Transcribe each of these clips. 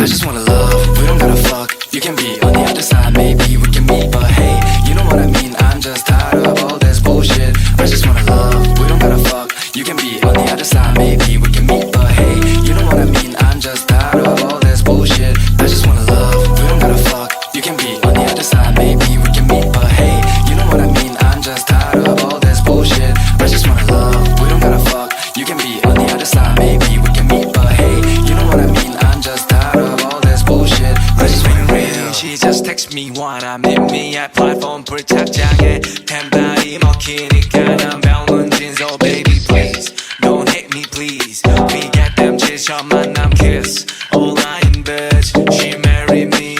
I just wanna love, we don't gotta fuck. You can be on the other side, maybe we can meet. But hey, you know what I mean, I'm just tired of all this bullshit. I just wanna love, we don't gotta fuck. You can be on the other side, maybe we can meet. But hey, you know what I mean, I'm just tired of all this bullshit. I just wanna love, we don't gotta fuck. You can be on the other side, maybe we can meet. But hey, you know what I mean, I'm just tired of all this bullshit. I just wanna love, we don't gotta fuck. You can be on the other side, maybe we can meet. But hey, you know what I mean, I'm just tired of all this bullshit. I just wanna real. She just text me wanna meet me at platform 불착장에 템발이 먹히니까 난 병문진. So baby please don't hate me please. We get them 지쳐 만남 kiss online bitch she marry me.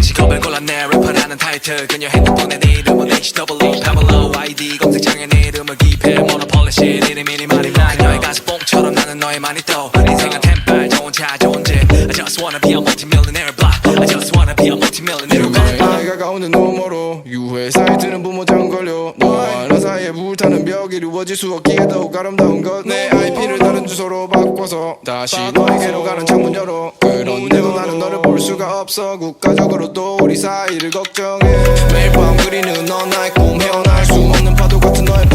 직업을 골랐네 래퍼라는 타이틀. 그녀 핸드폰에 내 이름은 HW Pamela ID 검색창에 내 이름을 기입해 모노폴리 shit 이름이 말이 많아. 그녀의 가스봉처럼 나는 너에만 있도 인생은 템발 좋은 차 좋은 집. I just wanna be a multi-millionaire block. I just wanna be a multi-millionaire 너의 나이가 가오는 너머로 유해 사이트는 부모장 걸려. 너와 나 사이에 불타는 벽이 이루어질 수 없기에 더욱 아름다운 것. 내 IP를 다른 주소로 바꿔서 다시 너에게로 가는 창문 열어. 그런데도 나는 너를 볼 수가 없어. 국가적으로도 우리 사이를 걱정해. 매일 밤 그리는 넌 나의 꿈. 헤어날 수 없는 파도 같은 너의 품.